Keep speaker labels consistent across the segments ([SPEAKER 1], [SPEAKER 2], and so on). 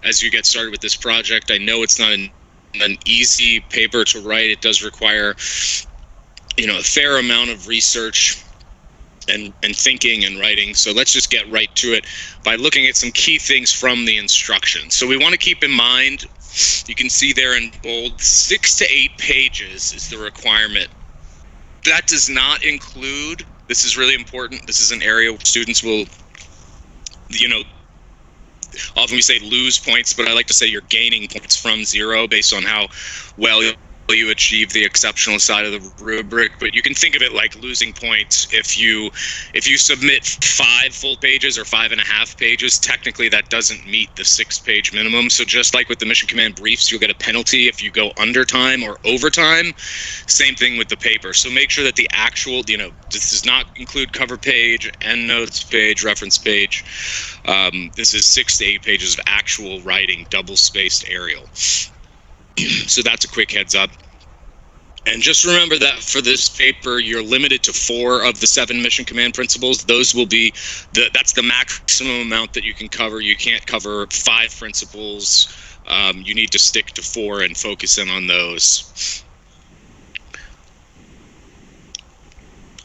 [SPEAKER 1] as you get started with this project. I know it's not an easy paper to write. It does require, a fair amount of research and thinking and writing. So let's just get right to it by looking at some key things from the instructions. So we want to keep in mind, you can see there in bold, 6 to 8 pages is the requirement. That does not include, this is really important, this is an area where students will, often we say lose points, but I like to say you're gaining points from 0 based on how well you achieve the exceptional side of the rubric. But you can think of it like losing points if you submit 5 full pages or 5.5 pages. Technically that doesn't meet the 6-page minimum. So just like with the mission command briefs, you'll get a penalty if you go under time or overtime. Same thing with the paper. So make sure that the actual, this does not include cover page, endnotes page, reference page. This is 6 to 8 pages of actual writing, double-spaced Arial. So that's a quick heads up. And just remember that for this paper, you're limited to 4 of the 7 mission command principles. Those will be, that's the maximum amount that you can cover. You can't cover 5 principles. You need to stick to 4 and focus in on those.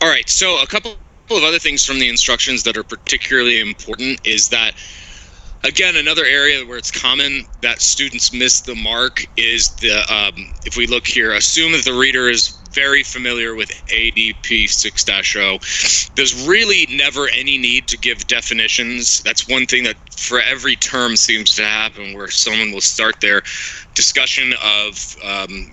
[SPEAKER 1] All right, so a couple of other things from the instructions that are particularly important is that, again, another area where it's common that students miss the mark is if we look here, assume that the reader is very familiar with ADP 6-0. There's really never any need to give definitions. That's one thing that for every term seems to happen, where someone will start their discussion of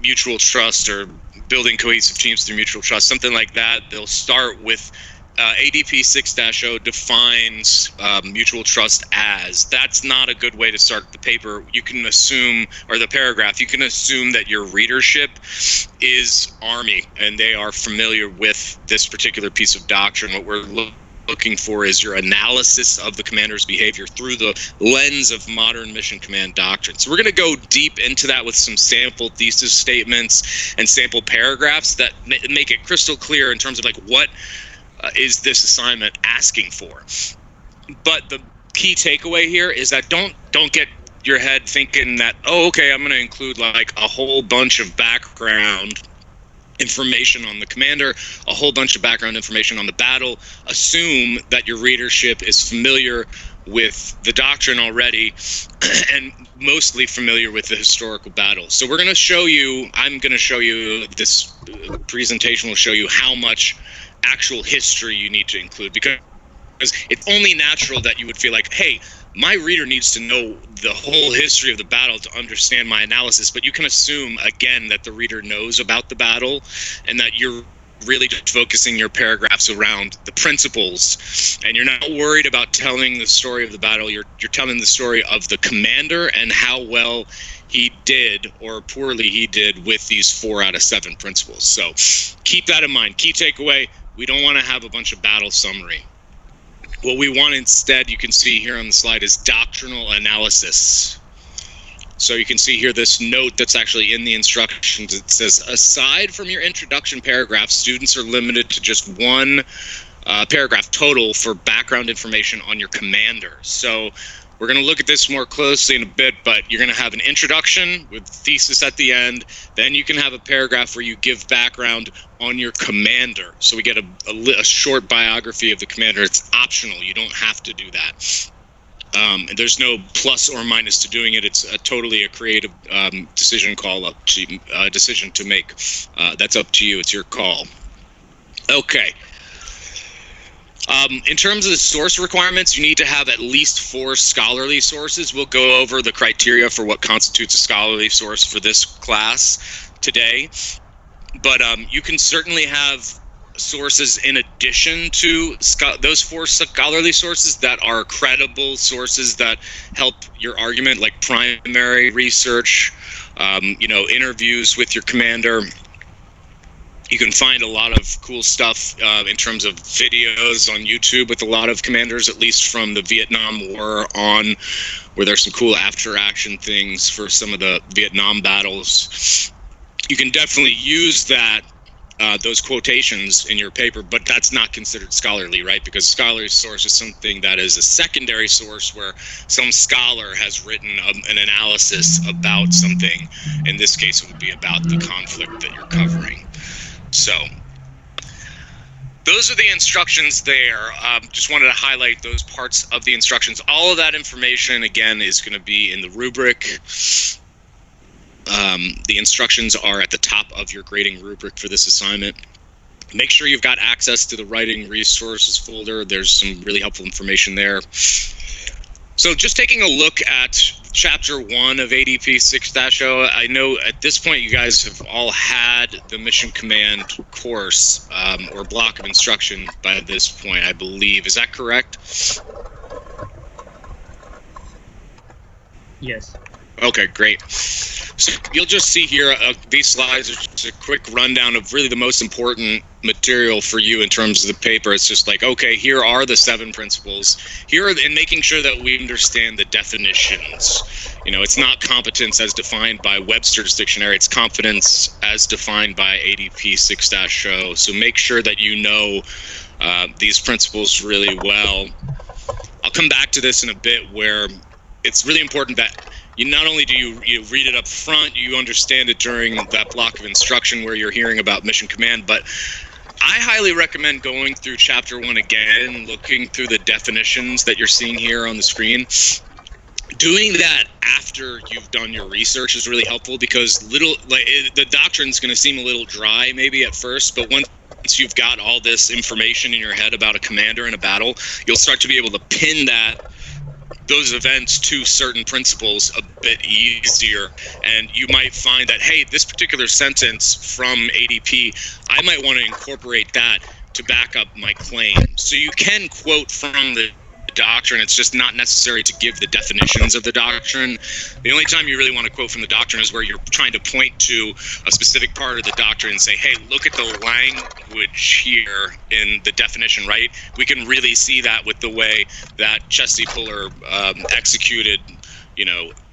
[SPEAKER 1] mutual trust or building cohesive teams through mutual trust, something like that. They'll start with ADP 6-0 defines mutual trust as. That's not a good way to start the paper. You can assume, or the paragraph, you can assume that your readership is Army and they are familiar with this particular piece of doctrine. What we're looking for is your analysis of the commander's behavior through the lens of modern mission command doctrine. So we're going to go deep into that with some sample thesis statements and sample paragraphs that make it crystal clear in terms of like what is this assignment asking for. But the key takeaway here is that don't get your head thinking that, oh, okay, I'm going to include like a whole bunch of background information on the commander, a whole bunch of background information on the battle. Assume that your readership is familiar with the doctrine already and mostly familiar with the historical battle. So we're going to show you, I'm going to show you, this presentation will show you how much actual history you need to include, because it's only natural that you would feel like, hey, my reader needs to know the whole history of the battle to understand my analysis. But you can assume, again, that the reader knows about the battle and that you're really just focusing your paragraphs around the principles, and you're not worried about telling the story of the battle. You're telling the story of the commander and how well he did or poorly he did with these 4 out of 7 principles. So keep that in mind. Key takeaway, we don't want to have a bunch of battle summary. What we want instead, you can see here on the slide, is doctrinal analysis. So you can see here this note that's actually in the instructions. It says, aside from your introduction paragraph, students are limited to just 1 paragraph total for background information on your commander. So we're going to look at this more closely in a bit, but you're going to have an introduction with thesis at the end. Then you can have a paragraph where you give background on your commander. So we get a short biography of the commander. It's optional. You don't have to do that. And there's no plus or minus to doing it. It's totally a creative decision to make. That's up to you. It's your call. Okay. In terms of the source requirements, you need to have at least 4 scholarly sources. We'll go over the criteria for what constitutes a scholarly source for this class today. But you can certainly have sources in addition to those 4 scholarly sources that are credible sources that help your argument, like primary research, interviews with your commander. You can find a lot of cool stuff in terms of videos on YouTube with a lot of commanders, at least from the Vietnam War on, where there's some cool after-action things for some of the Vietnam battles. You can definitely use that those quotations in your paper, but that's not considered scholarly, right? Because scholarly source is something that is a secondary source where some scholar has written an analysis about something. In this case, it would be about the conflict that you're covering. So those are the instructions there. Just wanted to highlight those parts of the instructions. All of that information, again, is going to be in the rubric. The instructions are at the top of your grading rubric for this assignment. Make sure you've got access to the writing resources folder. There's some really helpful information there. So just taking a look at Chapter 1 of ADP 6-0, I know at this point you guys have all had the Mission Command course or block of instruction by this point, I believe. Is that correct?
[SPEAKER 2] Yes.
[SPEAKER 1] Okay, great. So you'll just see here, these slides are just a quick rundown of really the most important material for you in terms of the paper. It's just like, okay, here are the 7 principles. And making sure that we understand the definitions. You know, it's not competence as defined by Webster's dictionary, it's competence as defined by ADP 6-0. So make sure that you know these principles really well. I'll come back to this in a bit, where it's really important that not only do you read it up front, you understand it during that block of instruction where you're hearing about Mission Command, but I highly recommend going through Chapter 1 again, looking through the definitions that you're seeing here on the screen. Doing that after you've done your research is really helpful, because the doctrine's going to seem a little dry maybe at first, but once you've got all this information in your head about a commander in a battle, you'll start to be able to pin those events to certain principles a bit easier. And you might find that, hey, this particular sentence from ADP, I might want to incorporate that to back up my claim. So you can quote from the doctrine. It's just not necessary to give the definitions of the doctrine. The only time you really want to quote from the doctrine is where you're trying to point to a specific part of the doctrine and say, hey, look at the language here in the definition, right? We can really see that with the way that Chesty Puller executed,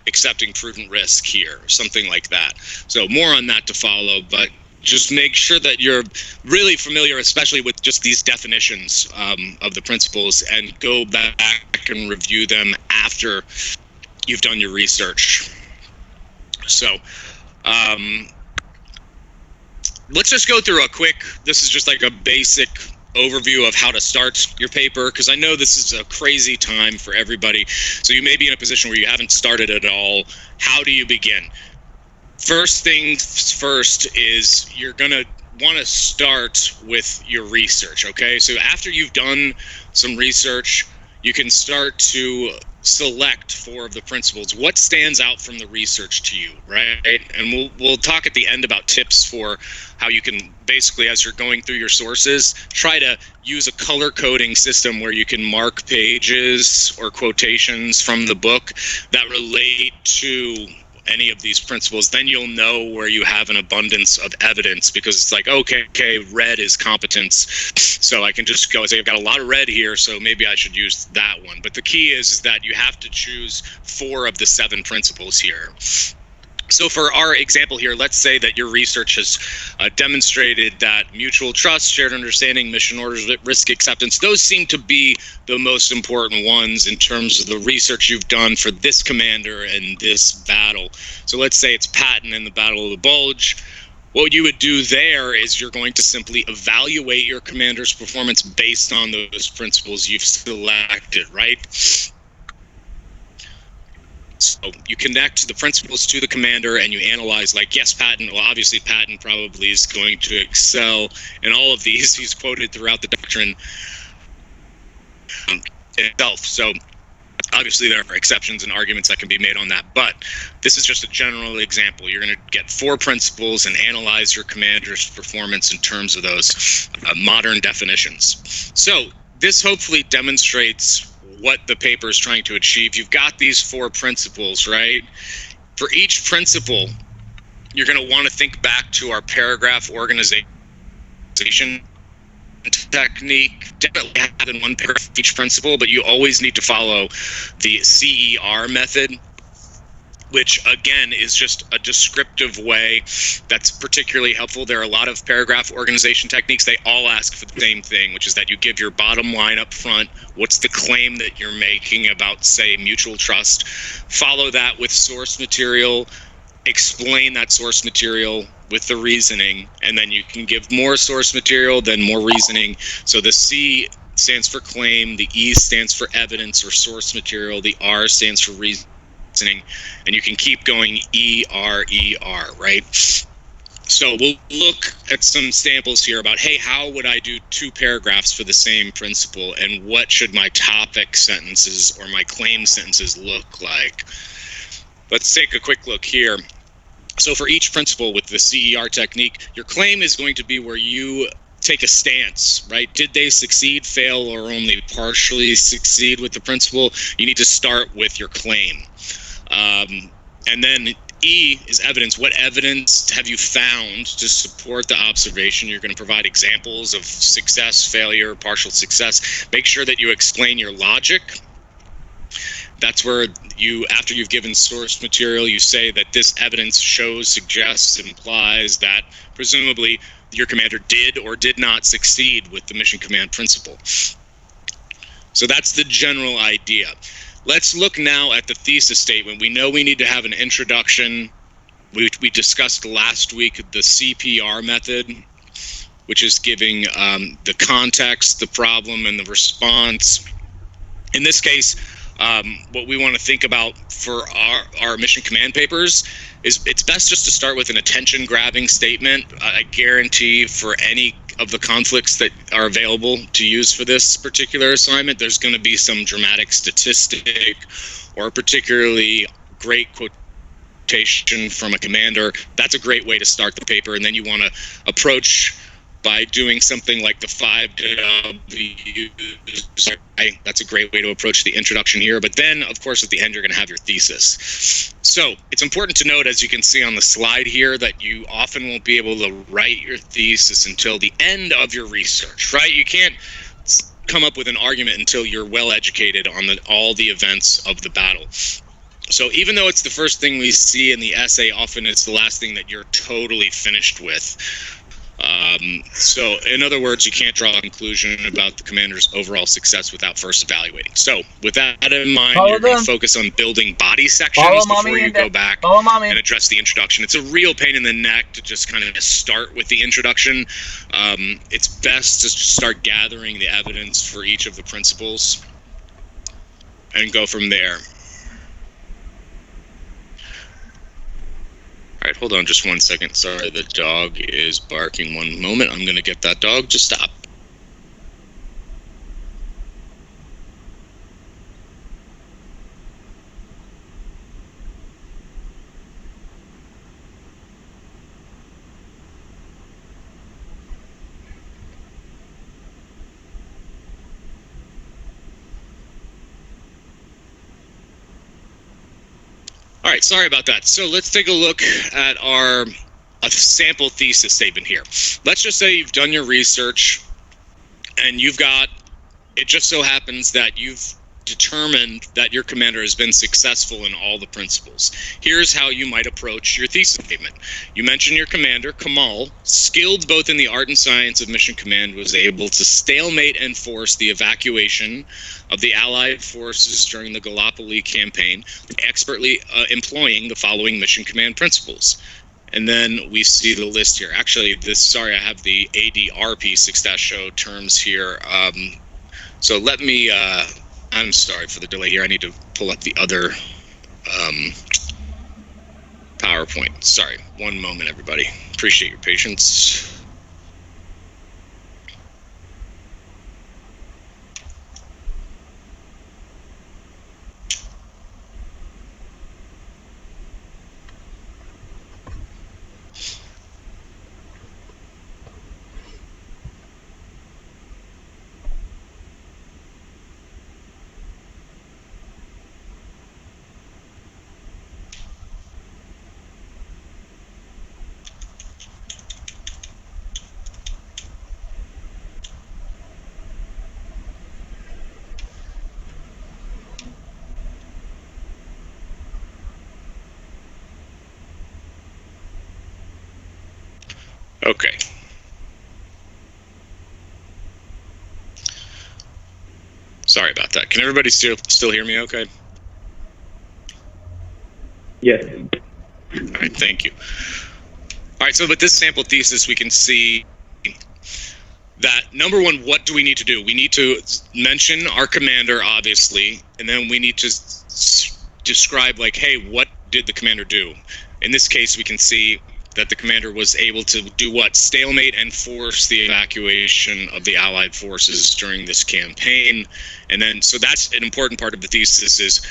[SPEAKER 1] accepting prudent risk here, something like that. So more on that to follow, but just make sure that you're really familiar, especially with just these definitions of the principles, and go back and review them after you've done your research. So let's just go through this is just like a basic overview of how to start your paper, because I know this is a crazy time for everybody. So you may be in a position where you haven't started at all. How do you begin? First things first is you're going to want to start with your research, okay? So after you've done some research, you can start to select 4 of the principles. What stands out from the research to you, right? And we'll talk at the end about tips for how you can basically, as you're going through your sources, try to use a color coding system where you can mark pages or quotations from the book that relate to any of these principles. Then you'll know where you have an abundance of evidence, because it's like, okay, red is competence. So I can just go and say, I've got a lot of red here, so maybe I should use that one. But the key is that you have to choose 4 of the 7 principles here. So for our example here, let's say that your research has demonstrated that mutual trust, shared understanding, mission orders, risk acceptance, those seem to be the most important ones in terms of the research you've done for this commander and this battle. So let's say it's Patton in the Battle of the Bulge. What you would do there is you're going to simply evaluate your commander's performance based on those principles you've selected, right? So you connect the principles to the commander and you analyze, like, yes, Patton, well, obviously Patton probably is going to excel in all of these. He's quoted throughout the doctrine itself. So obviously there are exceptions and arguments that can be made on that, but this is just a general example. You're going to get 4 principles and analyze your commander's performance in terms of those modern definitions. So this hopefully demonstrates what the paper is trying to achieve. You've got these 4 principles, right? For each principle, you're going to want to think back to our paragraph organization technique. Definitely have in one paragraph each principle, but you always need to follow the CER method. which again is just a descriptive way that's particularly helpful. There are a lot of paragraph organization techniques. They all ask for the same thing, which is that you give your bottom line up front. What's the claim that you're making about, say, mutual trust? Follow that with source material. Explain that source material with the reasoning, and then you can give more source material, then more reasoning. So the C stands for claim, the E stands for evidence or source material, the R stands for reasoning, and you can keep going ER, right? So we'll look at some samples here about, hey, how would I do 2 paragraphs for the same principle, and what should my topic sentences or my claim sentences look like? Let's take a quick look here. So for each principle with the CER technique, your claim is going to be where you take a stance, right? Did they succeed, fail, or only partially succeed with the principle? You need to start with your claim. And then E is evidence. What evidence have you found to support the observation? You're going to provide examples of success, failure, partial success. Make sure that you explain your logic. That's where you, after you've given source material, you say that this evidence shows, suggests, implies that presumably your commander did or did not succeed with the mission command principle. So that's the general idea. Let's look now at the thesis statement. We know we need to have an introduction. We discussed last week the CPR method, which is giving the context, the problem, and the response. In this case, what we want to think about for our mission command papers is it's best just to start with an attention-grabbing statement. I guarantee for any of the conflicts that are available to use for this particular assignment, there's going to be some dramatic statistic or a particularly great quotation from a commander. That's a great way to start the paper, and then you want to approach by doing something like the 5 W's. That's a great way to approach the introduction here. But then, of course, at the end, you're going to have your thesis. So it's important to note, as you can see on the slide here, that you often won't be able to write your thesis until the end of your research, right? You can't come up with an argument until you're well educated on all the events of the battle. So even though it's the first thing we see in the essay, often it's the last thing that you're totally finished with. So in other words, you can't draw a conclusion about the commander's overall success without first evaluating. So with that in mind, you're going to focus on building body sections before you go back and address the introduction. It's a real pain in the neck to just kind of start with the introduction. It's best to start gathering the evidence for each of the principles and go from there. All right, hold on just 1 second. Sorry, the dog is barking. 1 moment. I'm going to get that dog to stop. All right, sorry about that. So let's take a look at a sample thesis statement here. Let's just say you've done your research and it just so happens that you've determined that your commander has been successful in all the principles. Here's how you might approach your thesis statement. You mention your commander, Kamal, skilled both in the art and science of mission command, was able to stalemate and force the evacuation of the Allied forces during the Gallipoli campaign, expertly employing the following mission command principles. And then we see the list here. Actually, I have the ADRP 6-show terms here. So let me, I'm sorry for the delay here. I need to pull up the other PowerPoint. Sorry, 1 moment, everybody. Appreciate your patience. Okay. Sorry about that. Can everybody still hear me okay?
[SPEAKER 2] Yes.
[SPEAKER 1] All right, thank you. All right, so with this sample thesis, we can see that, number one, what do we need to do? We need to mention our commander, obviously, and then we need to describe, like, hey, what did the commander do? In this case, we can see that the commander was able to do what? Stalemate and force the evacuation of the Allied forces during this campaign. And then, so that's an important part of the thesis, is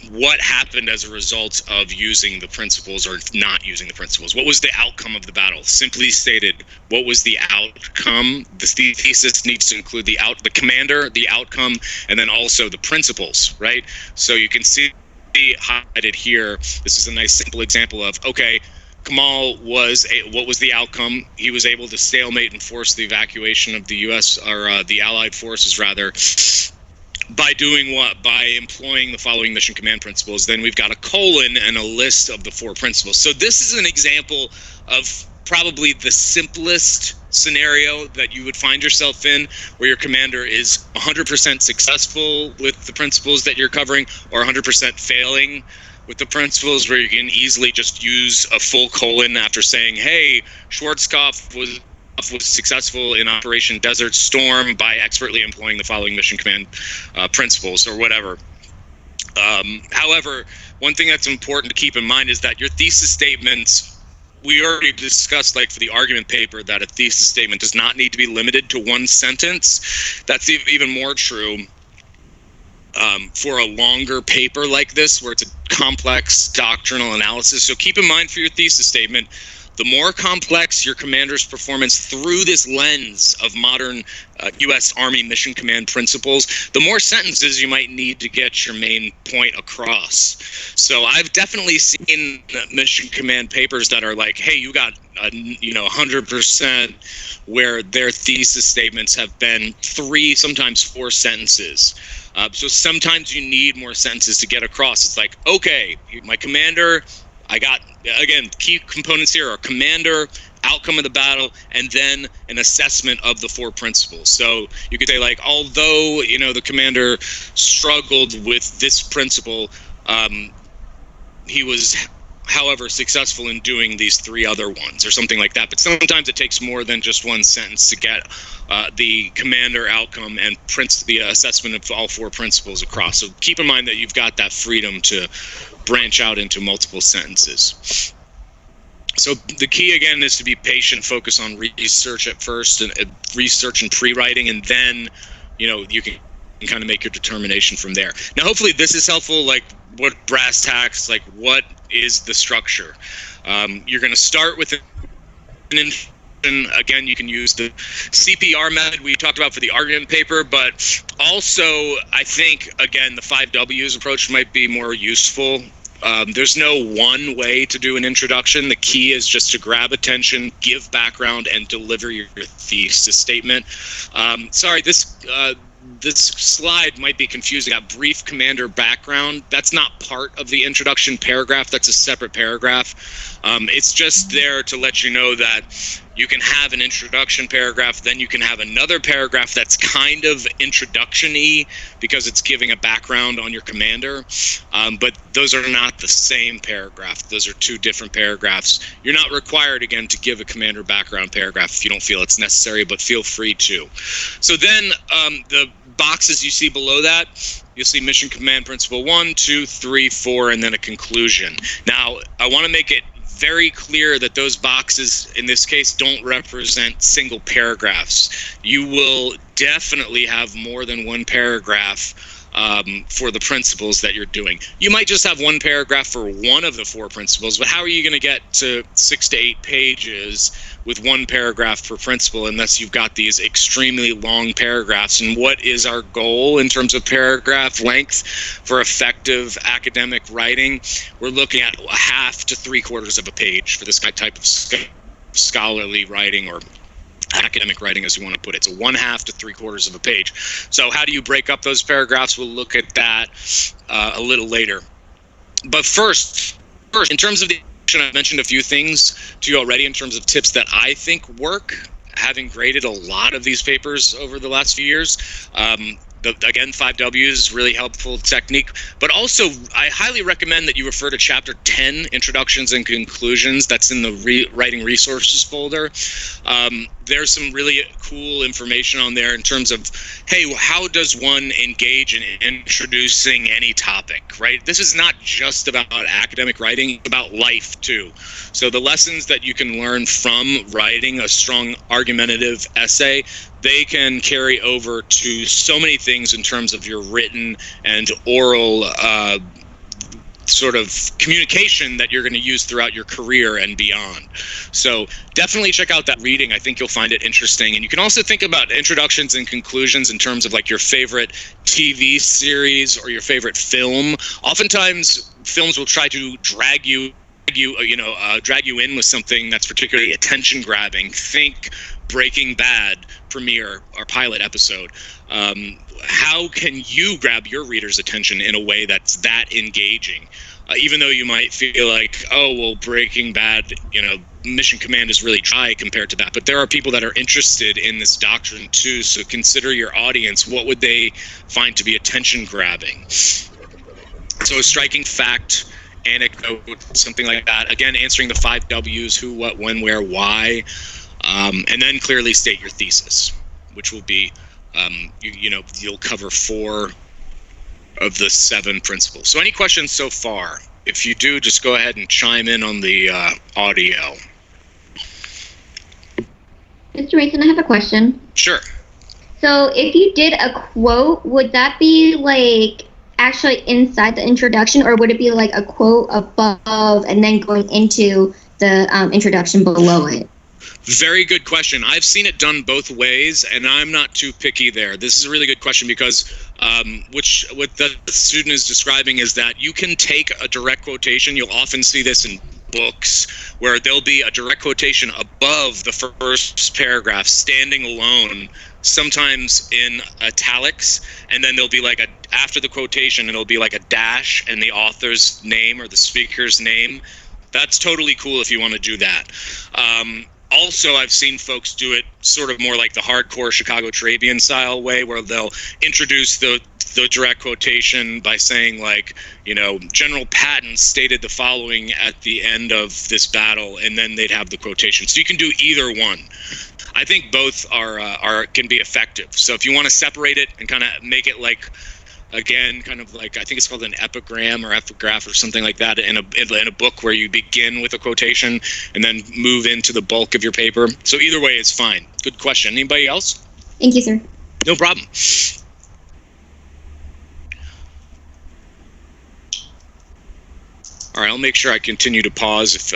[SPEAKER 1] what happened as a result of using the principles or not using the principles. What was the outcome of the battle? Simply stated, what was the outcome? The thesis needs to include the commander, the outcome, and then also the principles, right? So you can see highlighted here. This is a nice simple example of, okay, Kamal what was the outcome? He was able to stalemate and force the evacuation of the U.S. or the Allied forces, rather, by doing what? By employing the following mission command principles. Then we've got a colon and a list of the 4 principles. So this is an example of probably the simplest scenario that you would find yourself in, where your commander is 100% successful with the principles that you're covering, or 100% failing with the principles, where you can easily just use a full colon after saying, hey, Schwarzkopf was successful in Operation Desert Storm by expertly employing the following mission command principles, or whatever. However, one thing that's important to keep in mind is that your thesis statements, we already discussed, like for the argument paper, that a thesis statement does not need to be limited to 1 sentence. That's even more true for a longer paper like this, where it's a complex doctrinal analysis. So keep in mind for your thesis statement, the more complex your commander's performance through this lens of modern U.S. Army mission command principles, the more sentences you might need to get your main point across. So I've definitely seen mission command papers that are like, hey, you got 100%, where their thesis statements have been 3, sometimes 4 sentences. So sometimes you need more sentences to get across. It's like, okay, my commander, I got, again, key components here are commander, outcome of the battle, and then an assessment of the 4 principles. So you could say, like, although, the commander struggled with this principle, he was, however, successful in doing these 3 other ones, or something like that. But sometimes it takes more than just 1 sentence to get the commander, outcome, and the assessment of all 4 principles across. So keep in mind that you've got that freedom to branch out into multiple sentences. So the key, again, is to be patient, focus on research at first, and research and pre-writing, and then, you can kind of make your determination from there. Now, hopefully this is helpful, like what brass tacks, like what is the structure? You're going to start with an again, you can use the CPR method we talked about for the argument paper, but also I think, again, the 5 W's approach might be more useful. There's no one way to do an introduction. The key is just to grab attention, give background, and deliver your thesis statement. Sorry, this slide might be confusing. That brief commander background, that's not part of the introduction paragraph. That's a separate paragraph. It's just there to let you know that you can have an introduction paragraph, then you can have another paragraph that's kind of introduction-y because it's giving a background on your commander. But those are not the same paragraph. Those are 2 different paragraphs. You're not required, again, to give a commander background paragraph if you don't feel it's necessary, but feel free to. So then the boxes you see below that, you'll see mission command principle 1, 2, 3, 4, and then a conclusion. Now, I want to make it very clear that those boxes in this case don't represent single paragraphs. You will definitely have more than 1 paragraph for the principles that you're doing. You might just have 1 paragraph for one of the 4 principles, but how are you going to get to 6 to 8 pages with 1 paragraph per principle unless you've got these extremely long paragraphs? And what is our goal in terms of paragraph length for effective academic writing? We're looking at 1/2 to 3/4 of a page for this type of scholarly writing, or academic writing, as you want to put it. So 1/2 to 3/4 of a page. So how do you break up those paragraphs? We'll look at that a little later. But first, in terms of the I've mentioned a few things to you already in terms of tips that I think work, having graded a lot of these papers over the last few years. Again, 5Ws, really helpful technique. But also, I highly recommend that you refer to Chapter 10, Introductions and Conclusions. That's in the Writing Resources folder. There's some really cool information on there in terms of, hey, how does one engage in introducing any topic, right? This is not just about academic writing, it's about life, too. So the lessons that you can learn from writing a strong argumentative essay, they can carry over to so many things in terms of your written and oral sort of communication that you're going to use throughout your career and beyond. So definitely check out that reading. I think you'll find it interesting. And you can also think about introductions and conclusions in terms of like your favorite TV series or your favorite film. Oftentimes, films will try to drag you in with something that's particularly attention grabbing. Think Breaking Bad premiere or pilot episode. How can you grab your reader's attention in a way that's that engaging? Even though you might feel like, oh, well, Breaking Bad, Mission Command is really dry compared to that. But there are people that are interested in this doctrine too. So consider your audience. What would they find to be attention grabbing? So a striking fact, anecdote, something like that. Again, answering the 5 W's, who, what, when, where, why. And then clearly state your thesis, which will be, you'll cover 4 of the 7 principles. So any questions so far? If you do, just go ahead and chime in on the audio.
[SPEAKER 3] Mr. Mason, I have a question.
[SPEAKER 1] Sure.
[SPEAKER 3] So if you did a quote, would that be like actually inside the introduction, or would it be like a quote above and then going into the introduction below it?
[SPEAKER 1] Very good question. I've seen it done both ways, and I'm not too picky there. This is a really good question because what the student is describing is that you can take a direct quotation. You'll often see this in books where there'll be a direct quotation above the first paragraph, standing alone, sometimes in italics, and then there'll be like after the quotation, it'll be like a dash and the author's name or the speaker's name. That's totally cool if you want to do that. Also, I've seen folks do it sort of more like the hardcore Chicago Trabian style way, where they'll introduce the direct quotation by saying, like, General Patton stated the following at the end of this battle, and then they'd have the quotation. So you can do either one. I think both can be effective. So if you want to separate it and kind of make it like, again, kind of like, I think it's called an epigram or epigraph or something like that in a book where you begin with a quotation and then move into the bulk of your paper. So either way is fine. Good question. Anybody else?
[SPEAKER 3] Thank you, sir.
[SPEAKER 1] No problem. All right, I'll make sure I continue to pause if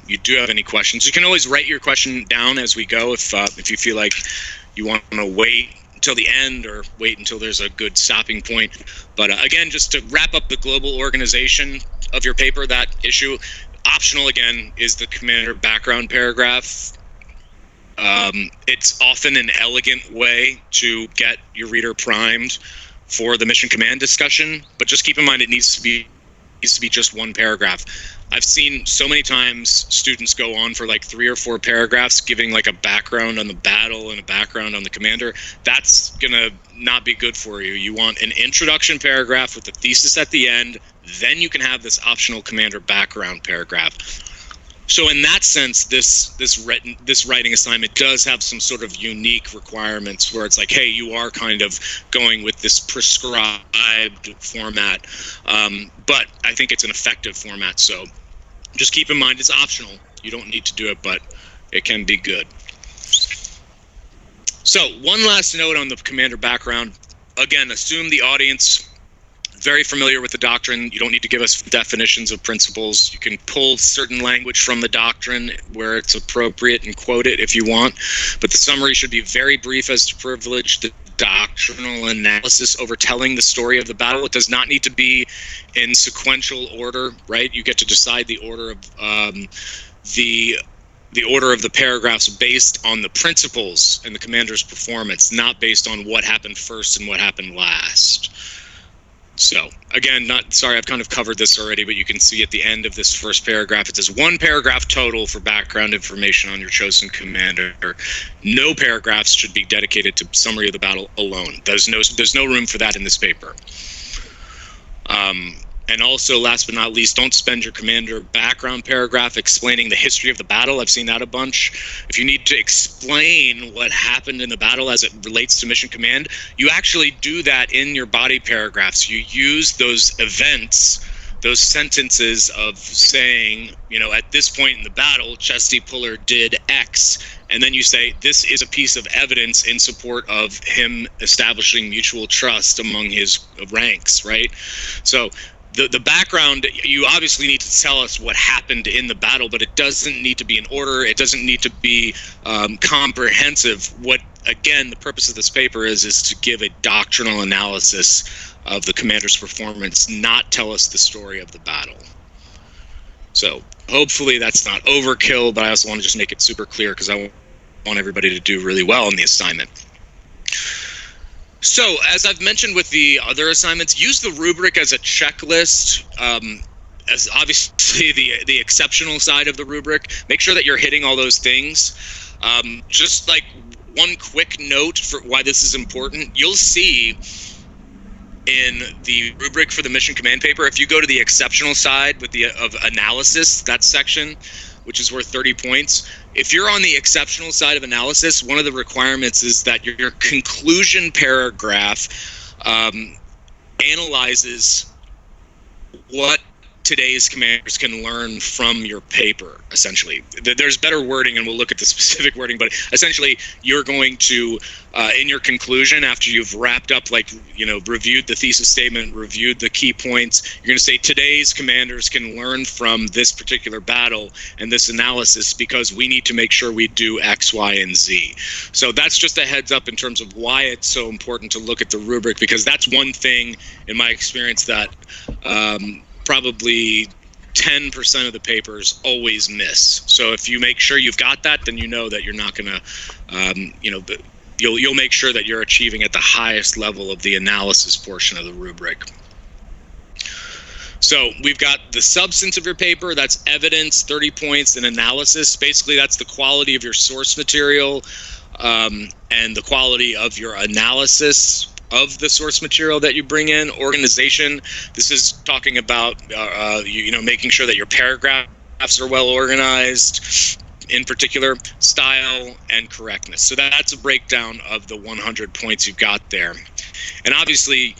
[SPEAKER 1] you do have any questions. You can always write your question down as we go if you feel like you want to wait until the end or wait until there's a good stopping point. But again, just to wrap up the global organization of your paper, that issue, optional again is the commander background paragraph. It's often an elegant way to get your reader primed for the mission command discussion, but just keep in mind it needs to be just one paragraph. I've seen so many times students go on for like 3 or 4 paragraphs giving like a background on the battle and a background on the commander. That's gonna not be good for you. You want an introduction paragraph with the thesis at the end, then you can have this optional commander background paragraph. So in that sense, this writing assignment does have some sort of unique requirements where it's like, hey, you are kind of going with this prescribed format, but I think it's an effective format. So just keep in mind it's optional. You don't need to do it, but it can be good. So one last note on the commander background. Again, assume the audience very familiar with the doctrine. You don't need to give us definitions of principles. You can pull certain language from the doctrine where it's appropriate and quote it if you want, but the summary should be very brief as to privilege the doctrinal analysis over telling the story of the battle. It does not need to be in sequential order, right? You get to decide the order of the order of the paragraphs based on the principles and the commander's performance, not based on what happened first and what happened last. So again, I've kind of covered this already, but you can see at the end of this first paragraph, it says 1 paragraph total for background information on your chosen commander. No paragraphs should be dedicated to summary of the battle alone. There's no room for that in this paper. And also, last but not least, don't spend your commander background paragraph explaining the history of the battle. I've seen that a bunch. If you need to explain what happened in the battle as it relates to mission command, you actually do that in your body paragraphs. You use those events, those sentences of saying, at this point in the battle, Chesty Puller did X. And then you say, this is a piece of evidence in support of him establishing mutual trust among his ranks, right? So the background, you obviously need to tell us what happened in the battle, but it doesn't need to be in order. It doesn't need to be comprehensive. What, again, the purpose of this paper is to give a doctrinal analysis of the commander's performance, not tell us the story of the battle. So hopefully that's not overkill, but I also want to just make it super clear because I want everybody to do really well in the assignment. So, as I've mentioned with the other assignments, use the rubric as a checklist, as obviously the exceptional side of the rubric. Make sure that you're hitting all those things. Just like one quick note for why this is important, you'll see in the rubric for the mission command paper, if you go to the exceptional side with of analysis, that section, which is worth 30 points. If you're on the exceptional side of analysis, one of the requirements is that your conclusion paragraph analyzes what today's commanders can learn from your paper, essentially. There's better wording, and we'll look at the specific wording, but essentially you're going to, in your conclusion, after you've wrapped up, reviewed the thesis statement, reviewed the key points, you're going to say today's commanders can learn from this particular battle and this analysis because we need to make sure we do X, Y, and Z. So that's just a heads up in terms of why it's so important to look at the rubric, because that's one thing in my experience that probably 10% of the papers always miss. So if you make sure you've got that, then you know that you're not going to, you'll make sure that you're achieving at the highest level of the analysis portion of the rubric. So we've got the substance of your paper, that's evidence, 30 points, and analysis. Basically, that's the quality of your source material and the quality of your analysis of the source material that you bring in. Organization, this is talking about making sure that your paragraphs are well organized, in particular style and correctness. So that's a breakdown of the 100 points you've got there. And obviously,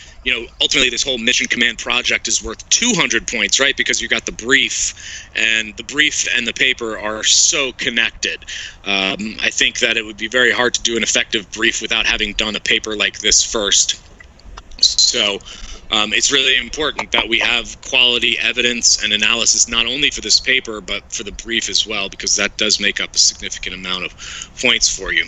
[SPEAKER 1] ultimately this whole mission command project is worth 200 points, right? Because you got the brief, and the brief and the paper are so connected. I think that it would be very hard to do an effective brief without having done a paper like this first. So it's really important that we have quality evidence and analysis, not only for this paper, but for the brief as well, because that does make up a significant amount of points for you.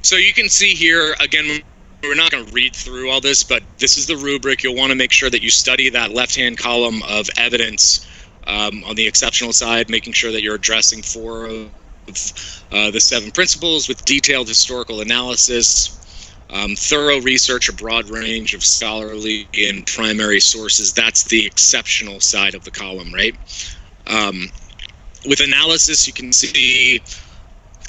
[SPEAKER 1] So you can see here, again, we're not going to read through all this, but this is the rubric. You'll want to make sure that you study that left-hand column of evidence on the exceptional side, making sure that you're addressing 4 of the 7 principles with detailed historical analysis, thorough research, a broad range of scholarly and primary sources. That's the exceptional side of the column, right? With analysis, you can see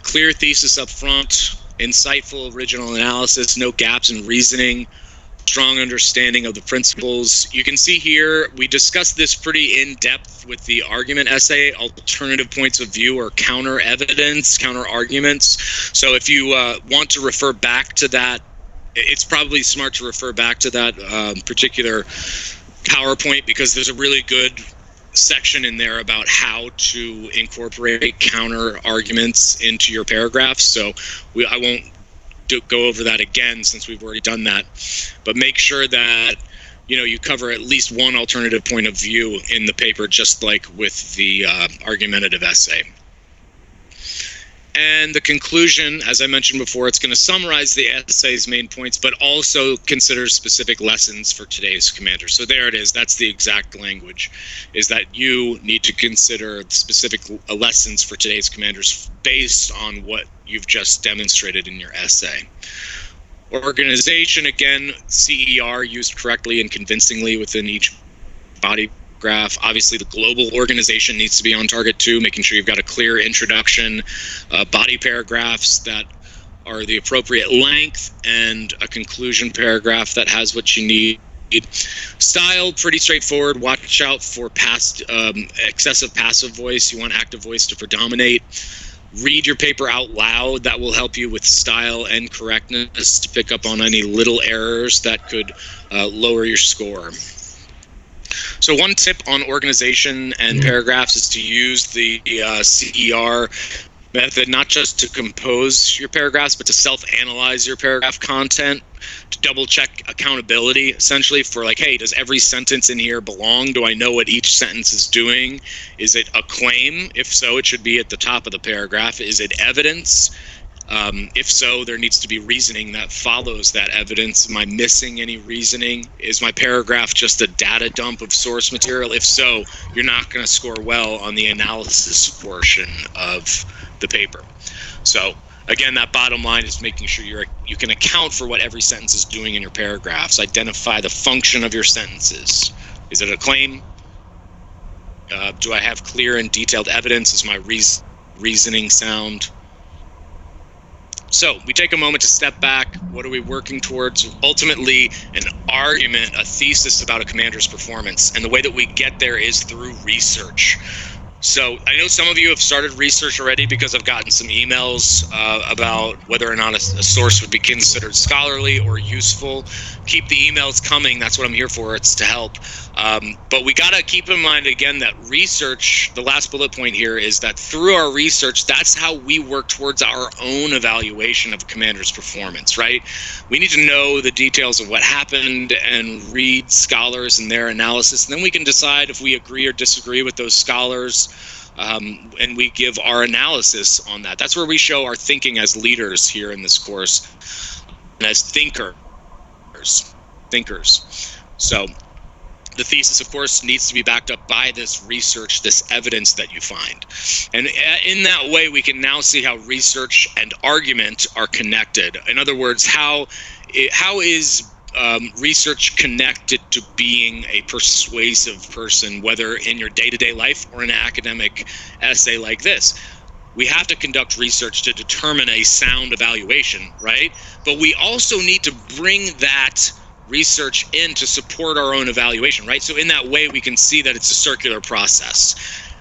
[SPEAKER 1] clear thesis up front, insightful original analysis, no gaps in reasoning, strong understanding of the principles. You can see here, we discussed this pretty in depth with the argument essay, alternative points of view or counter evidence, counter arguments. So if you want to refer back to that, it's probably smart to refer back to that particular PowerPoint, because there's a really good section in there about how to incorporate counter arguments into your paragraphs. So I won't go over that again since we've already done that, but make sure that you cover at least one alternative point of view in the paper, just like with the argumentative essay. And the conclusion, as I mentioned before, it's going to summarize the essay's main points, but also consider specific lessons for today's commander. So there it is. That's the exact language, is that you need to consider specific lessons for today's commanders based on what you've just demonstrated in your essay. Organization, again, CER used correctly and convincingly within each body graph. Obviously, the global organization needs to be on target too, making sure you've got a clear introduction, body paragraphs that are the appropriate length, and a conclusion paragraph that has what you need. Style, pretty straightforward. Watch out for excessive passive voice. You want active voice to predominate. Read your paper out loud. That will help you with style and correctness to pick up on any little errors that could lower your score. So one tip on organization and paragraphs is to use the CER method, not just to compose your paragraphs, but to self-analyze your paragraph content, to double-check accountability, essentially, for like, hey, does every sentence in here belong? Do I know what each sentence is doing? Is it a claim? If so, it should be at the top of the paragraph. Is it evidence? If so, there needs to be reasoning that follows that evidence. Am I missing any reasoning? Is my paragraph just a data dump of source material? If so, you're not going to score well on the analysis portion of the paper. So again, that bottom line is making sure you can account for what every sentence is doing in your paragraphs. Identify the function of your sentences. Is it a claim? Do I have clear and detailed evidence? Is my reasoning sound? So we take a moment to step back. What are we working towards? Ultimately, an argument, a thesis about a commander's performance. And the way that we get there is through research. So I know some of you have started research already because I've gotten some emails about whether or not a source would be considered scholarly or useful. Keep the emails coming. That's what I'm here for. It's to help. But we got to keep in mind, again, that research, the last bullet point here is that through our research, that's how we work towards our own evaluation of a commander's performance, right? We need to know the details of what happened and read scholars and their analysis. And then we can decide if we agree or disagree with those scholars. And we give our analysis on that. That's where we show our thinking as leaders here in this course, and as thinkers. So the thesis, of course, needs to be backed up by this research, this evidence that you find. And in that way, we can now see how research and argument are connected. In other words, how is research connected to being a persuasive person, whether in your day-to-day life or in an academic essay like this? We have to conduct research to determine a sound evaluation, right? But we also need to bring that research in to support our own evaluation, right? So in that way, we can see that it's a circular process.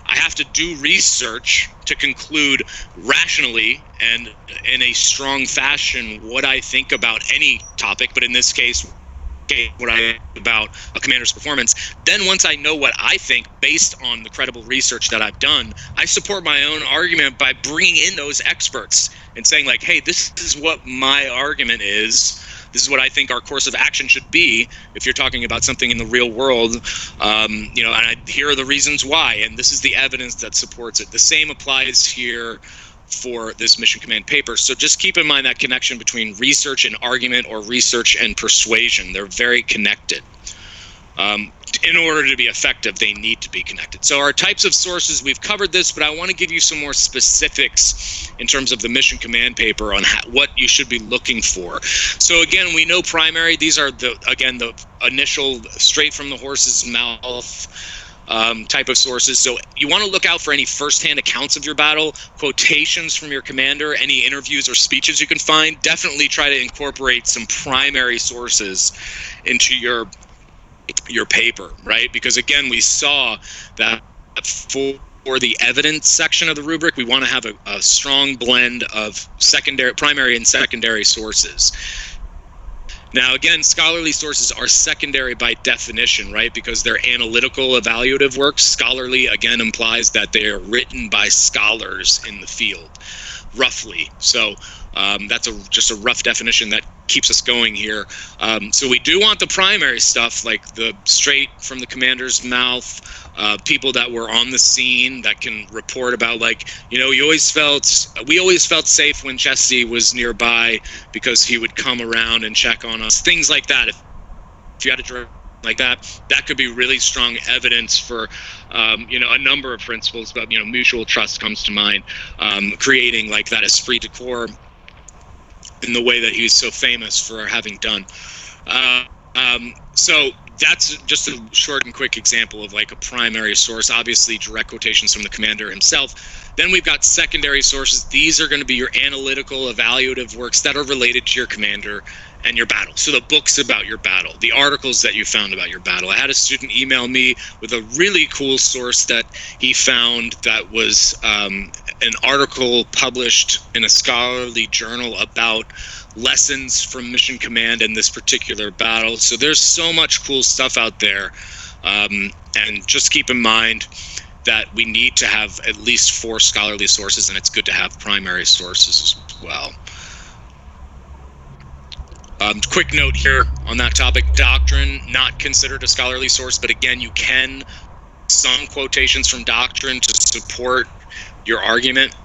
[SPEAKER 1] I have to do research to conclude rationally and in a strong fashion what I think about any topic, but in this case, what I think about a commander's performance. Then once I know what I think based on the credible research that I've done, I support my own argument by bringing in those experts and saying like, hey, this is what my argument is. This is what I think our course of action should be if you're talking about something in the real world, and here are the reasons why, and this is the evidence that supports it. The same applies here for this mission command paper. So just keep in mind that connection between research and argument, or research and persuasion. They're very connected. In order to be effective, they need to be connected. So our types of sources, we've covered this, but I want to give you some more specifics in terms of the mission command paper on what you should be looking for. So again, we know primary. These are the initial, straight from the horse's mouth type of sources. So you want to look out for any firsthand accounts of your battle, quotations from your commander, any interviews or speeches you can find. Definitely try to incorporate some primary sources into your paper, right? Because again, we saw that for the evidence section of the rubric, we want to have a strong blend of primary and secondary sources. Now, again, scholarly sources are secondary by definition, right? Because they're analytical, evaluative works. Scholarly, again, implies that they are written by scholars in the field, roughly. So that's just a rough definition that keeps us going here. So we do want the primary stuff, like the straight from the commander's mouth, people that were on the scene that can report about, like, we always felt safe when Jesse was nearby because he would come around and check on us, things like that. If you had a direct like that could be really strong evidence for a number of principles, but mutual trust comes to mind, creating like that esprit de corps in the way that he's so famous for having done. So that's just a short and quick example of like a primary source, obviously direct quotations from the commander himself. Then we've got secondary sources. These are going to be your analytical, evaluative works that are related to your commander and your battle. So the books about your battle, the articles that you found about your battle. I had a student email me with a really cool source that he found that was an article published in a scholarly journal about lessons from Mission Command in this particular battle. So there's so much cool stuff out there. And just keep in mind that we need to have at least 4 scholarly sources, and it's good to have primary sources as well. Quick note here on that topic, doctrine, not considered a scholarly source, but again, you can some quotations from doctrine to support your argument.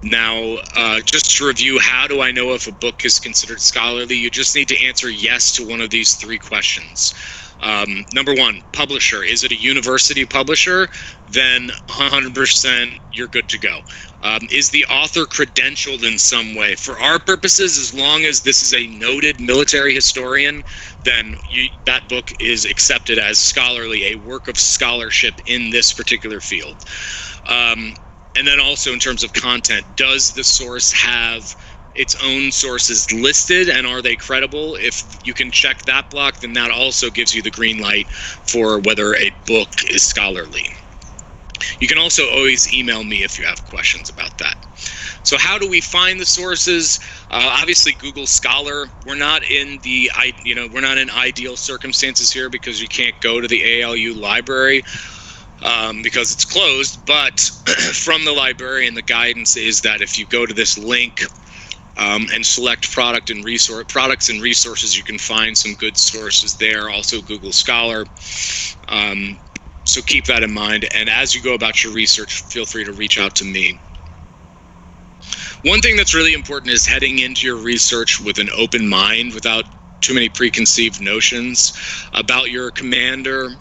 [SPEAKER 1] Now, just to review, how do I know if a book is considered scholarly? You just need to answer yes to one of these 3 questions. Number 1, publisher. Is it a university publisher? Then 100% you're good to go. Is the author credentialed in some way? For our purposes, as long as this is a noted military historian, then that book is accepted as scholarly, a work of scholarship in this particular field. And then also in terms of content, does the source have its own sources listed, and are they credible? If you can check that block, then that also gives you the green light for whether a book is scholarly. You can also always email me if you have questions about that. So how do we find the sources? Obviously, Google Scholar. We're not in ideal circumstances here because you can't go to the ALU library because it's closed. But from the librarian, the guidance is that if you go to this link and select products and resources, you can find some good sources there. Also, Google Scholar. So keep that in mind. And as you go about your research, feel free to reach out to me. One thing that's really important is heading into your research with an open mind, without too many preconceived notions about your commander.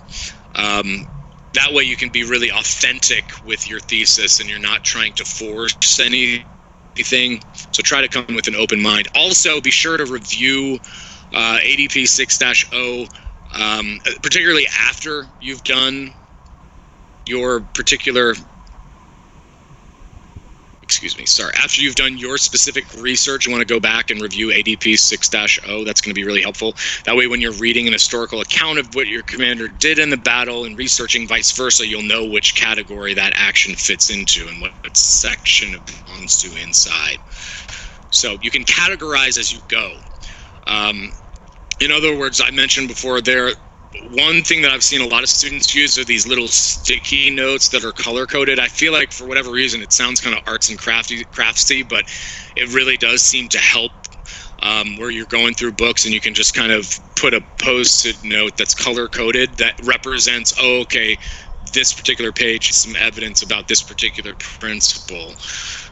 [SPEAKER 1] That way you can be really authentic with your thesis and you're not trying to force anything. So try to come with an open mind. Also, be sure to review ADP 6-0, particularly after you've done your particular, after you've done your specific research, you want to go back and review ADP 6-0. That's going to be really helpful. That way, when you're reading an historical account of what your commander did in the battle and researching vice versa, you'll know which category that action fits into and what section it belongs to inside. So you can categorize as you go. In other words, I mentioned before one thing that I've seen a lot of students use are these little sticky notes that are color-coded. I feel like for whatever reason it sounds kind of arts and craftsy, but it really does seem to help where you're going through books and you can just kind of put a post-it note that's color-coded that represents, oh, okay, this particular page is some evidence about this particular principle.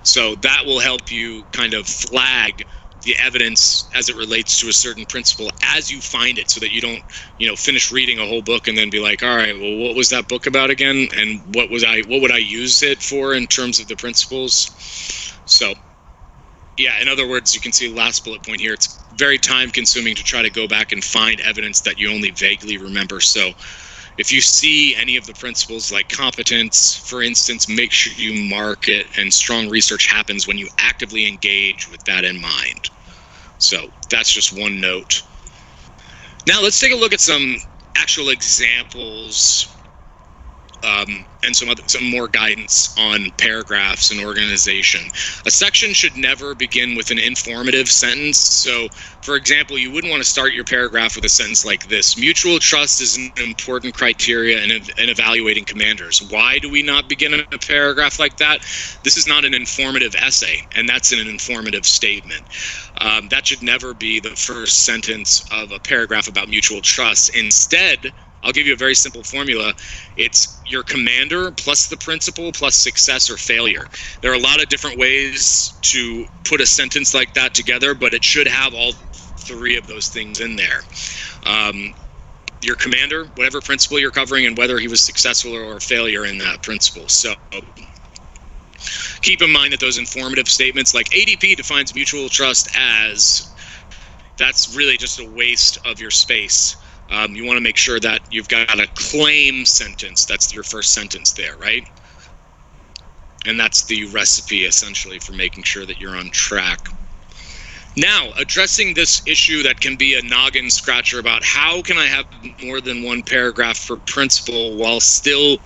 [SPEAKER 1] So that will help you kind of flag the evidence as it relates to a certain principle as you find it, so that you don't, finish reading a whole book and then be like, all right, well, what was that book about again? And what would I use it for in terms of the principles? So, yeah, in other words, you can see the last bullet point here. It's very time consuming to try to go back and find evidence that you only vaguely remember. So if you see any of the principles like competence, for instance, make sure you mark it, and strong research happens when you actively engage with that in mind. So that's just one note. Now let's take a look at some actual examples and some more guidance on paragraphs and organization. A section should never begin with an informative sentence. So, for example, you wouldn't want to start your paragraph with a sentence like this: mutual trust is an important criteria in evaluating commanders. Why do we not begin a paragraph like that? This is not an informative essay, and that's an informative statement. That should never be the first sentence of a paragraph about mutual trust. Instead, I'll give you a very simple formula. It's your commander plus the principal plus success or failure. There are a lot of different ways to put a sentence like that together, but it should have all 3 of those things in there. Your commander, whatever principle you're covering, and whether he was successful or a failure in that principle. So Keep in mind that those informative statements like ADP defines mutual trust as, that's really just a waste of your space. You want to make sure that you've got a claim sentence. That's your first sentence there, right? And that's the recipe, essentially, for making sure that you're on track. Now, addressing this issue that can be a noggin scratcher about how can I have more than one paragraph per principle while still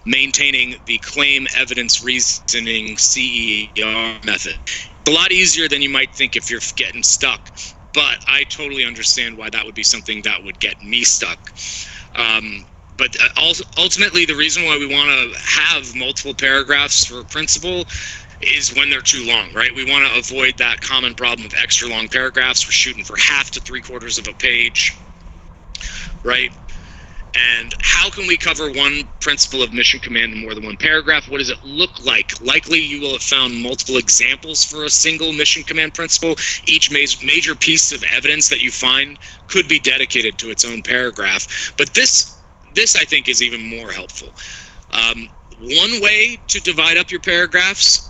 [SPEAKER 1] maintaining the claim evidence reasoning CER method. It's a lot easier than you might think if you're getting stuck, but I totally understand why that would be something that would get me stuck. But ultimately, the reason why we want to have multiple paragraphs for a principle is when they're too long, right? We want to avoid that common problem of extra long paragraphs. We're shooting for half to 3/4 of a page, right? And how can we cover one principle of mission command in more than one paragraph? What does it look like? Likely you will have found multiple examples for a single mission command principle. Each major piece of evidence that you find could be dedicated to its own paragraph. But this I think is even more helpful. One way to divide up your paragraphs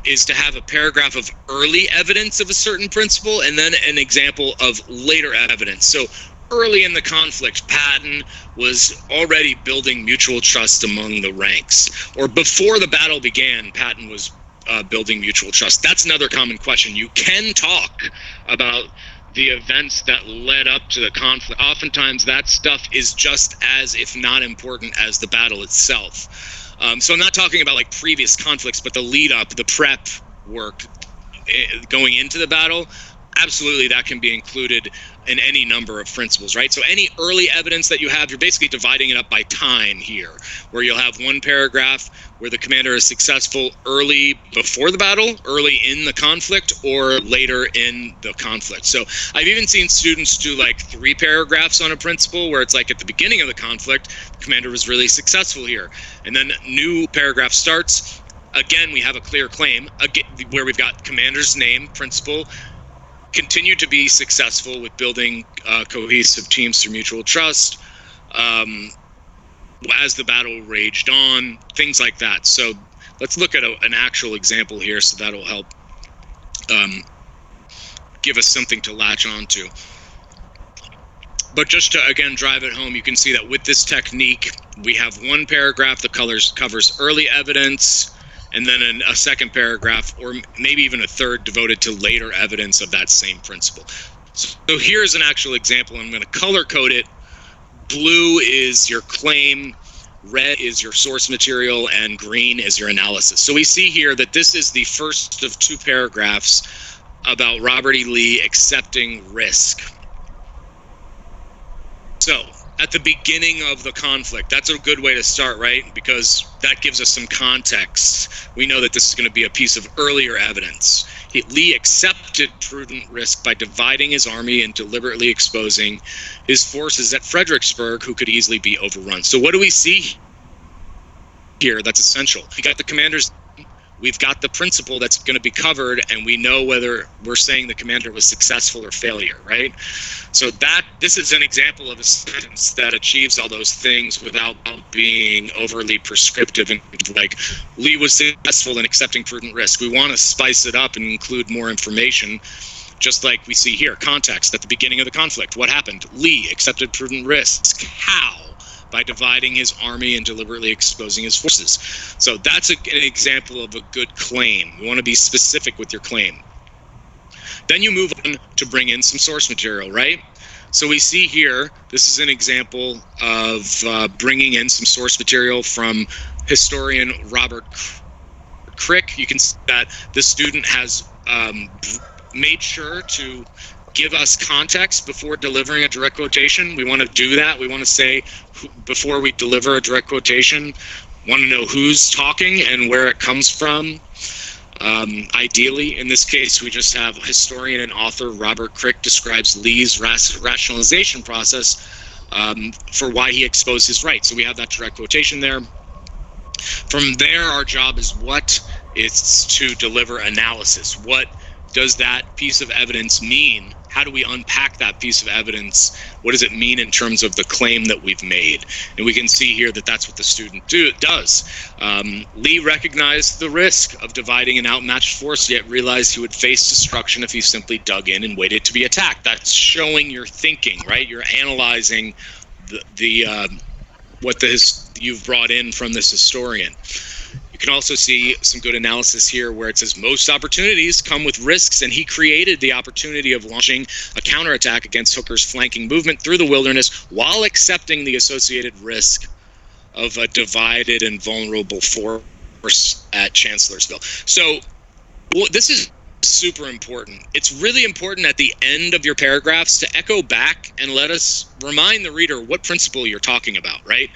[SPEAKER 1] is to have a paragraph of early evidence of a certain principle and then an example of later evidence. So early in the conflict, Patton was already building mutual trust among the ranks. Or before the battle began, Patton was building mutual trust. That's another common question. You can talk about the events that led up to the conflict. Oftentimes that stuff is just as, if not important, as the battle itself. So I'm not talking about like previous conflicts, but the lead up, the prep work going into the battle. Absolutely, that can be included in any number of principles, right? So any early evidence that you have, you're basically dividing it up by time here, where you'll have one paragraph where the commander is successful early before the battle, early in the conflict, or later in the conflict. So I've even seen students do like 3 paragraphs on a principle where it's like at the beginning of the conflict, the commander was really successful here. And then new paragraph starts. Again, we have a clear claim where we've got commander's name, principle, continue to be successful with building cohesive teams through mutual trust as the battle raged on, things like that. So let's look at an actual example here, so that'll help give us something to latch onto. But just to, again, drive it home, you can see that with this technique, we have one paragraph that covers early evidence, and then a second paragraph, or maybe even a third, devoted to later evidence of that same principle. So here's an actual example. I'm going to color code it. Blue is your claim, red is your source material, and green is your analysis. So we see here that this is the first of 2 paragraphs about Robert E. Lee accepting risk. So at the beginning of the conflict, that's a good way to start, right? Because that gives us some context. We know that this is going to be a piece of earlier evidence. Lee accepted prudent risk by dividing his army and deliberately exposing his forces at Fredericksburg, who could easily be overrun. So what do we see here that's essential? We got the commander's, we've got the principle that's going to be covered, and we know whether we're saying the commander was successful or failure, right? So this is an example of a sentence that achieves all those things without being overly prescriptive and like Lee was successful in accepting prudent risk. We want to spice it up and include more information, just like we see here. Context at the beginning of the conflict. What happened? Lee accepted prudent risk. How? By dividing his army and deliberately exposing his forces. So that's an example of a good claim. You want to be specific with your claim. Then you move on to bring in some source material, right? So we see here, this is an example of bringing in some source material from historian Robert Crick. You can see that the student has made sure to give us context before delivering a direct quotation. We want to do that. We want to say, before we deliver a direct quotation, want to know who's talking and where it comes from. Ideally, in this case, we just have historian and author Robert Crick describes Lee's rationalization process for why he exposed his rights. So we have that direct quotation there. From there, our job is what? It's to deliver analysis. What does that piece of evidence mean? How do we unpack that piece of evidence? What does it mean in terms of the claim that we've made? And we can see here that that's what the student does. Lee recognized the risk of dividing an outmatched force, yet realized he would face destruction if he simply dug in and waited to be attacked. That's showing your thinking, right? You're analyzing what you've brought in from this historian. You can also see some good analysis here where it says most opportunities come with risks, and he created the opportunity of launching a counterattack against Hooker's flanking movement through the wilderness while accepting the associated risk of a divided and vulnerable force at Chancellorsville. So this is super important. It's really important at the end of your paragraphs to echo back and let us remind the reader what principle you're talking about, right?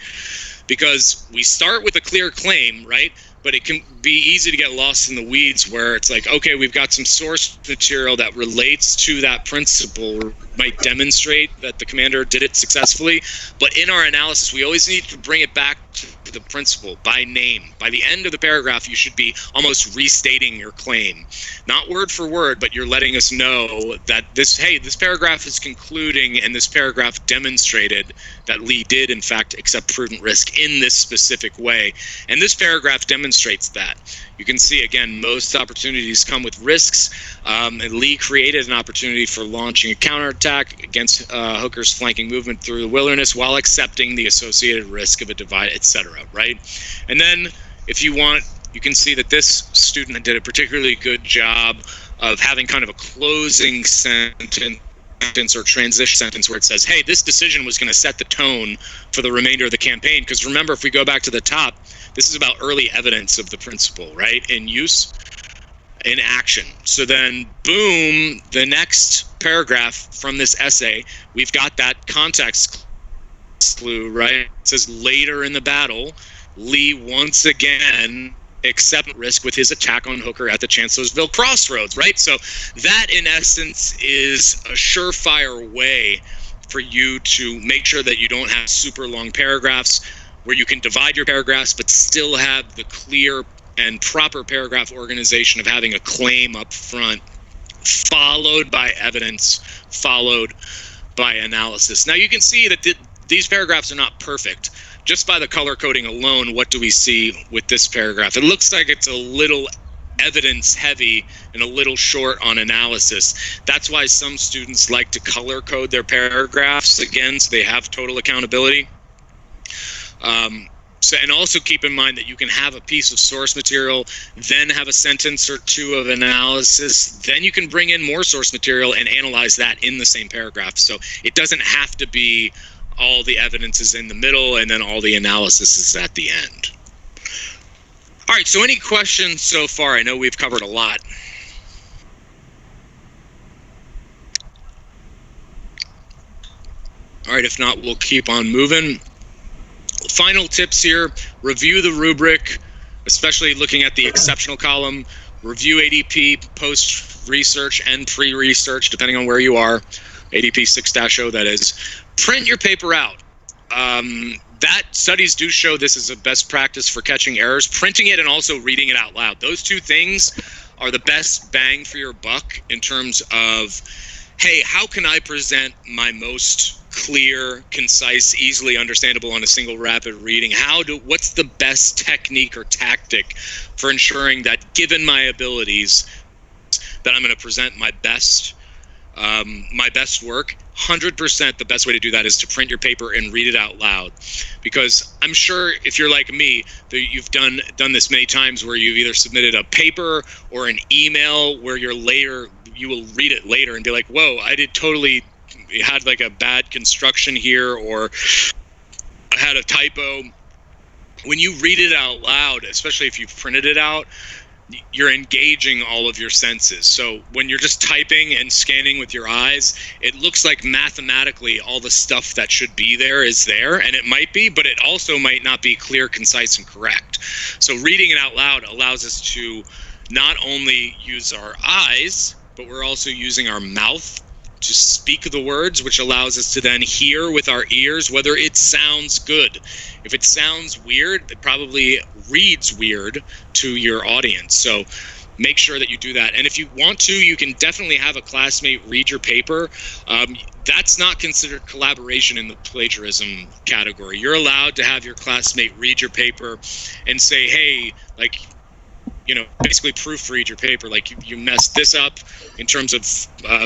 [SPEAKER 1] Because we start with a clear claim, right? But it can be easy to get lost in the weeds where it's like, okay, we've got some source material that relates to that principle, might demonstrate that the commander did it successfully. But in our analysis, we always need to bring it back to the principle by name. By the end of the paragraph, you should be almost restating your claim. Not word for word, but you're letting us know that this paragraph is concluding and this paragraph demonstrated that Lee did, in fact, accept prudent risk in this specific way. And this paragraph demonstrates that. You can see, again, most opportunities come with risks. And Lee created an opportunity for launching a counterattack against Hooker's flanking movement through the wilderness while accepting the associated risk of a divide, etc., right? And then, if you want, you can see that this student did a particularly good job of having kind of a closing sentence or transition sentence where it says, hey, this decision was going to set the tone for the remainder of the campaign. Because remember, if we go back to the top, this is about early evidence of the principle, right? In use, in action. So then, boom, the next paragraph from this essay, we've got that context clue, right? It says later in the battle, Lee once again accepted risk with his attack on Hooker at the Chancellorsville crossroads, right? So that, in essence, is a surefire way for you to make sure that you don't have super long paragraphs, where you can divide your paragraphs but still have the clear and proper paragraph organization of having a claim up front, followed by evidence, followed by analysis. Now you can see that these paragraphs are not perfect. Just by the color coding alone, what do we see with this paragraph? It looks like it's a little evidence heavy and a little short on analysis. That's why some students like to color code their paragraphs, again, so they have total accountability. And also keep in mind that you can have a piece of source material, then have a sentence or two of analysis, then you can bring in more source material and analyze that in the same paragraph. So it doesn't have to be all the evidence is in the middle and then all the analysis is at the end. All right, so any questions so far? I know we've covered a lot. All right, if not, we'll keep on moving. Final tips here: review the rubric, especially looking at the exceptional column. Review ADP post-research and pre-research, depending on where you are. ADP 6-0, that is. Print your paper out. That studies do show this is a best practice for catching errors. Printing it and also reading it out loud. Those two things are the best bang for your buck in terms of, hey, how can I present my most clear, concise, easily understandable on a single rapid reading? What's the best technique or tactic for ensuring that, given my abilities, that I'm going to present my best work? 100% the best way to do that is to print your paper and read it out loud, because I'm sure if you're like me, that you've done this many times where you've either submitted a paper or an email where you will read it later and be like, whoa, I had like a bad construction here, or I had a typo. When you read it out loud, especially if you've printed it out, you're engaging all of your senses. So when you're just typing and scanning with your eyes, it looks like mathematically all the stuff that should be there is there, and it might be, but it also might not be clear, concise, and correct. So reading it out loud allows us to not only use our eyes, but we're also using our mouth to speak the words, which allows us to then hear with our ears whether it sounds good. If it sounds weird, it probably reads weird to your audience. So make sure that you do that. And if you want to, you can definitely have a classmate read your paper. That's not considered collaboration in the plagiarism category. You're allowed to have your classmate read your paper and say, hey, like, basically proofread your paper. Like, you messed this up in terms of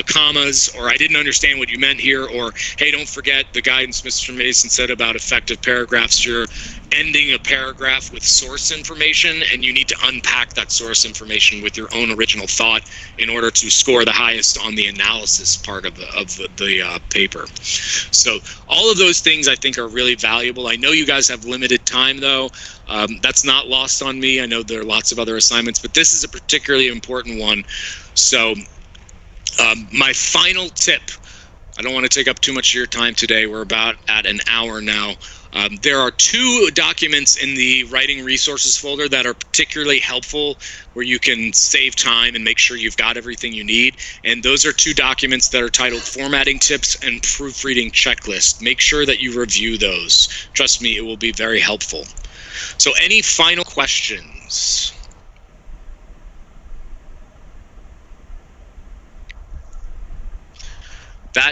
[SPEAKER 1] commas, or I didn't understand what you meant here, or, hey, don't forget the guidance Mr. Mason said about effective paragraphs. You're ending a paragraph with source information, and you need to unpack that source information with your own original thought in order to score the highest on the analysis part of the paper. So all of those things I think are really valuable. I know you guys have limited time, though. That's not lost on me. I know there are lots of other assignments, but this is a particularly important one. So my final tip, I don't want to take up too much of your time today. We're about at an hour now. There are 2 documents in the writing resources folder that are particularly helpful, where you can save time and make sure you've got everything you need. And those are 2 documents that are titled Formatting Tips and Proofreading Checklist. Make sure that you review those. Trust me, it will be very helpful. So any final questions? That